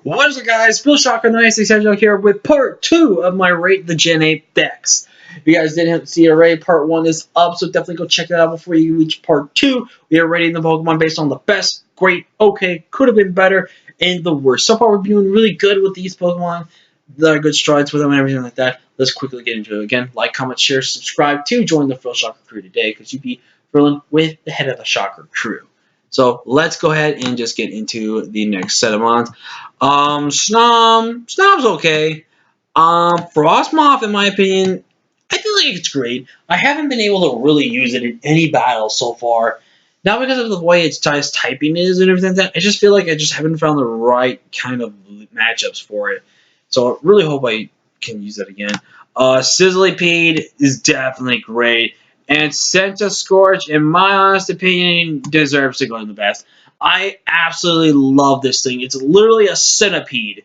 What is up, guys? Phil Shocker 96 here with part 2 of my Rate the Gen 8 decks. If you guys didn't see already, part 1 is up, so definitely go check that out before you reach part 2. We are rating the Pokemon based on the best, great, okay, could have been better, and the worst. So far, we're doing really good with these Pokemon. There are good strides with them and everything like that. Let's quickly get into it. Again, like, comment, share, subscribe to join the Phil Shocker crew today, because you'd be thrilling with the head of the Shocker crew. So let's go ahead and just get into the next set of mons. Snob's okay. Frostmoth, in my opinion, I feel like it's great. I haven't been able to really use it in any battle so far. Not because of the way its typing is and everything like that. I just feel like I just haven't found the right kind of matchups for it. So I really hope I can use that again. Sizzlypede is definitely great. And Centiskorch, in my honest opinion, deserves to go to the best. I absolutely love this thing. It's literally a centipede.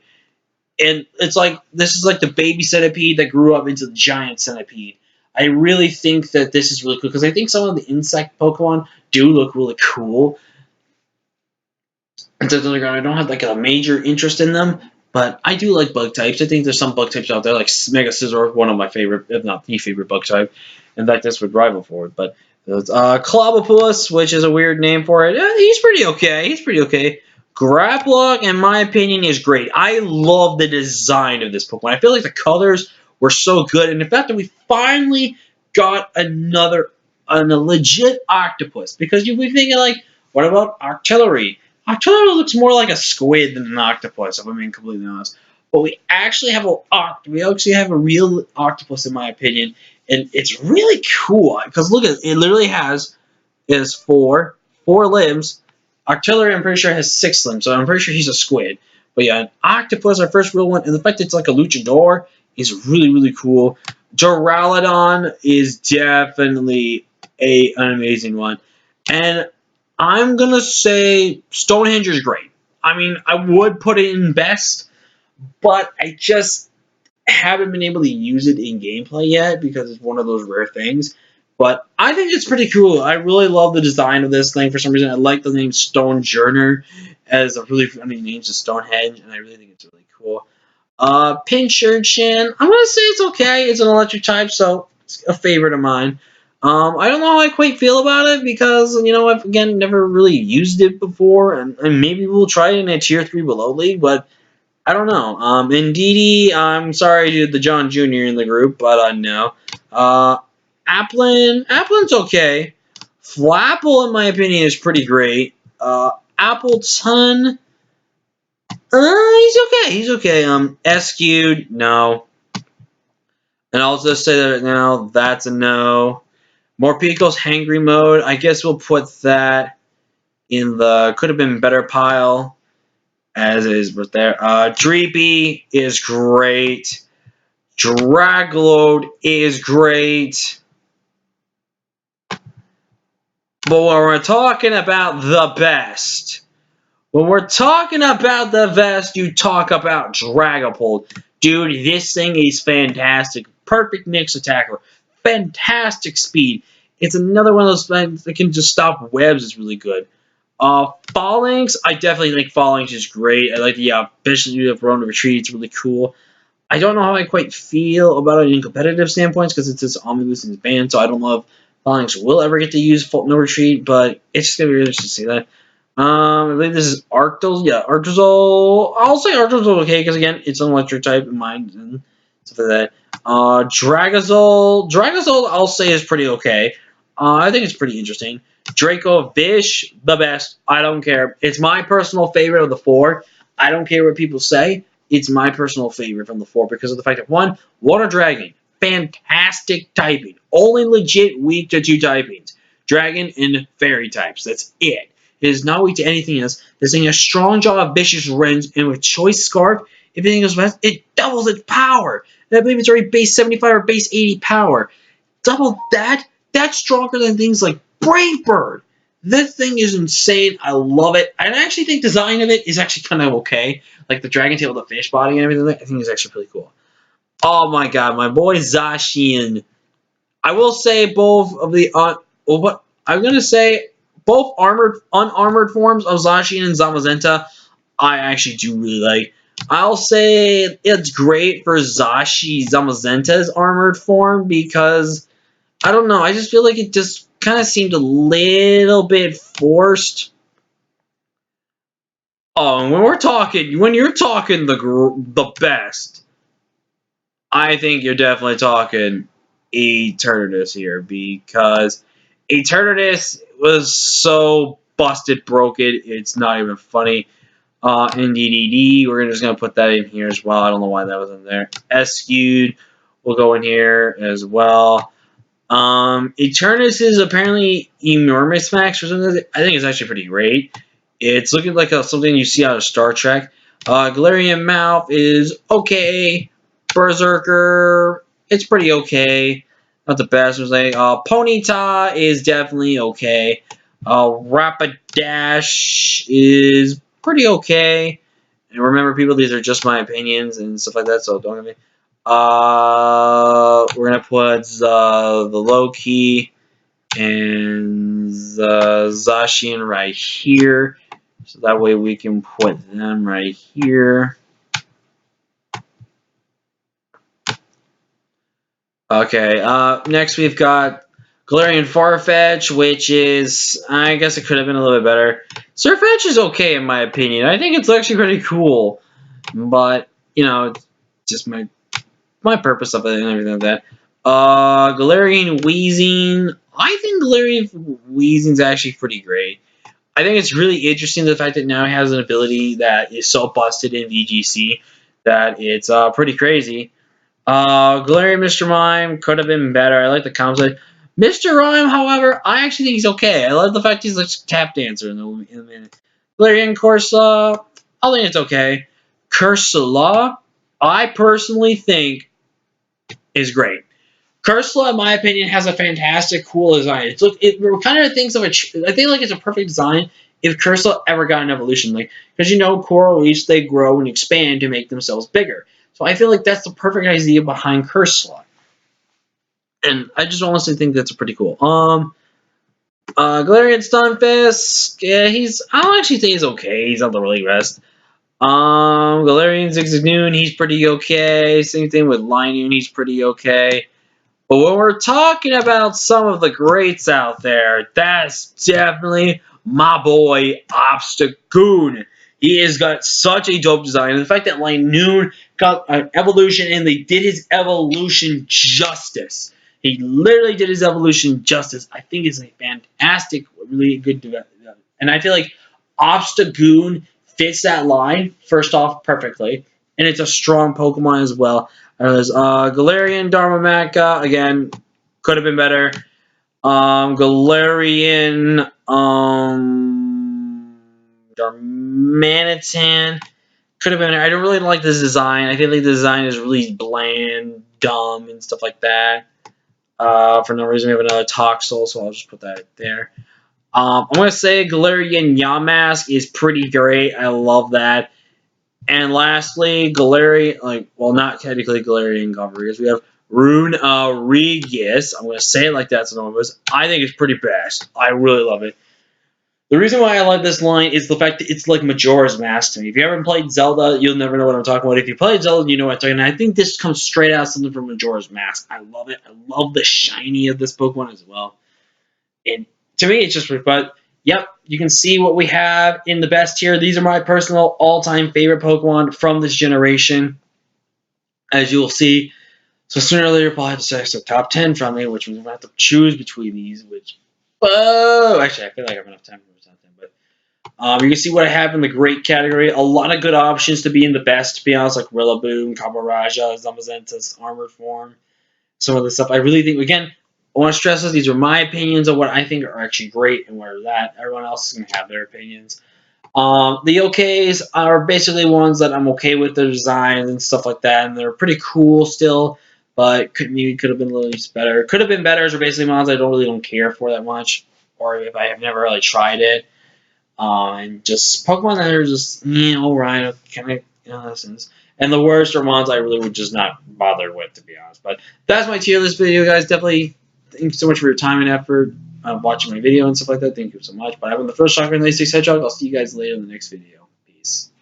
And it's like, this is like the baby centipede that grew up into the giant centipede. I really think that this is really cool, because I think some of the insect Pokemon do look really cool. I don't have like a major interest in them, but I do like bug types. I think there's some bug types out there, like Mega Scizor, one of my favorite, if not the favorite bug type. In fact, this would rival for it. But Clobbopus, which is a weird name for it, he's pretty okay. He's pretty okay. Grapploct, in my opinion, is great. I love the design of this Pokemon. I feel like the colors were so good, and the fact that we finally got a legit octopus, because you'd be thinking like, what about Octillery? Octillery looks more like a squid than an octopus, if I'm being completely honest. But we actually have a real octopus, in my opinion, and it's really cool because look at it. Literally is four limbs. Octillery, I'm pretty sure, has 6 limbs, so I'm pretty sure he's a squid. But yeah, an octopus, our first real one, and the fact that it's like a luchador is really cool. Duraludon is definitely an amazing one, and I'm gonna say Stonehenge is great. I mean, I would put it in best, but I just haven't been able to use it in gameplay yet because it's one of those rare things. But I think it's pretty cool. I really love the design of this thing for some reason. I like the name Stonejourner as a really funny name to Stonehenge, and I really think it's really cool. Pincurchin, I'm gonna say it's okay. It's an electric type, so it's a favorite of mine. I don't know how I quite feel about it because, you know, I've, again, never really used it before, and maybe we'll try it in a Tier 3 below league, but I don't know. Indeedee, I'm sorry to the John Jr. in the group, but no. Applin's okay. Flapple, in my opinion, is pretty great. Appleton, he's okay. Escued, no. And I'll just say that right now, that's a no. Morpeko's Hangry Mode, I guess we'll put that in the could have been better pile, as is right there. Dreepy is great. Dragload is great. But when we're talking about the best, you talk about Dragapult. Dude, this thing is fantastic. Perfect mix attacker. Fantastic speed. It's another one of those things that can just stop webs. Is really good. Phalanx, I definitely think Phalanx is great. I like the Bishop of Roan Retreat. It's really cool. I don't know how I quite feel about it in competitive standpoints because it's this Omnibus in his band, so I don't know if Phalanx will ever get to use No Retreat, but it's just going to be really interesting to see that. I believe this is Arctos. Yeah, Arctozol. I'll say Arctozol okay because, again, it's an electric type in mine and stuff like that. Dragazole. Dragazole, I'll say, is pretty okay. I think it's pretty interesting. Dracovish, the best. I don't care. It's my personal favorite of the 4. I don't care what people say. It's my personal favorite from the 4 because of the fact that, 1, Water Dragon. Fantastic typing. Only legit weak to 2 typings. Dragon and Fairy types. That's it. It is not weak to anything else. This thing has strong jaw of vicious rends, and with Choice Scarf, if anything goes fast, it doubles its power. And I believe it's already base 75 or base 80 power. Double that? That's stronger than things like Brave Bird. This thing is insane. I love it. I actually think the design of it is actually kind of okay. Like the dragon tail with the fish body and everything. I think it's actually pretty cool. Oh my god, my boy Zacian. I will say both of the I'm gonna say both unarmored forms of Zacian and Zamazenta I actually do really like. I'll say it's great for Zashi Zamazenta's armored form because I don't know. I just feel like it just kind of seemed a little bit forced. Oh, and when you're talking the best, I think you're definitely talking Eternatus here because Eternatus was so busted broken. It's not even funny. NDDD, we're just going to put that in here as well. I don't know why that was in there. SQ'd will go in here as well. Eternus is apparently enormous max or something. I think it's actually pretty great. It's looking like something you see out of Star Trek. Galarian Mouth is okay. Berserker, it's pretty okay. Not the best. Ponyta is definitely okay. Rapidash is pretty okay. And remember, people, these are just my opinions and stuff like that, so don't get me. We're gonna put the low key and the Zacian right here, so that way we can put them right here. Okay. Next we've got Galarian Farfetch, which is, I guess it could have been a little bit better. Surfetch is okay in my opinion. I think it's actually pretty cool, but you know, it's just my purpose of it and everything like that. Galarian Weezing. I think Galarian Weezing's actually pretty great. I think it's really interesting the fact that now he has an ability that is so busted in VGC that it's pretty crazy. Galarian Mr. Mime could have been better. I like the concept. Mr. Rhyme, however, I actually think he's okay. I love the fact he's like tap dancer in the minute. Galarian Corsola, I think it's okay. Corsola, I personally think is great. Corsola, in my opinion, has a fantastic, cool design. It kind of thinks of I think like it's a perfect design if Corsola ever got an evolution, like because coral reefs they grow and expand to make themselves bigger. So I feel like that's the perfect idea behind Corsola, and I just honestly think that's pretty cool. Galarian Stunfisk, yeah, I don't actually think he's okay. He's not the really best. Galarian Zigzagoon, he's pretty okay. Same thing with Linoon, he's pretty okay. But when we're talking about some of the greats out there, that's definitely my boy Obstagoon. He has got such a dope design. And the fact that Linoon got an evolution and they did his evolution justice. He literally did his evolution justice. I think is a fantastic, really good development. And I feel like Obstagoon fits that line, first off, perfectly. And it's a strong Pokemon as well. There's Galarian Darumaka, again, could have been better. Galarian Darmanitan could have been better. I don't really like this design. I feel like the design is really bland, dumb, and stuff like that. For no reason, we have another Toxel, so I'll just put that there. I'm going to say Galarian Yamask is pretty great. I love that. And lastly, Galarian, not technically Galarian Godrigus. We have Runerigus. I'm going to say it like that so no one knows. I think it's pretty best. I really love it. The reason why I like this line is the fact that it's like Majora's Mask to me. If you haven't played Zelda, you'll never know what I'm talking about. If you played Zelda, you know what I'm talking about. I think this comes straight out of something from Majora's Mask. I love it. I love the shiny of this Pokemon as well. And to me, it's just, but yep, you can see what we have in the best tier. These are my personal all-time favorite Pokemon from this generation, as you'll see. So sooner or later, we'll probably have to select a top 10 from me, which we're going to have to choose between these, actually, I feel like I have enough time for the top 10, but you can see what I have in the great category. A lot of good options to be in the best, to be honest, like Rillaboom, Caboraja, Zamazenta's Armored Form, some of the stuff. I really think, again, I want to stress this. These are my opinions of what I think are actually great and where that. Everyone else is going to have their opinions. The okays are basically ones that I'm okay with their designs and stuff like that, and they're pretty cool still, but maybe could have been a little better. Could have been better are basically ones I don't care for that much, or if I have never really tried it. And just Pokemon that are just, alright, kind of, lessons. And the worst are ones I really would just not bother with, to be honest. But that's my tier list video, guys. Definitely thank you so much for your time and effort watching my video and stuff like that. Thank you so much. But I've been the first Shocker and the 86 Hedgehog. I'll see you guys later in the next video. Peace.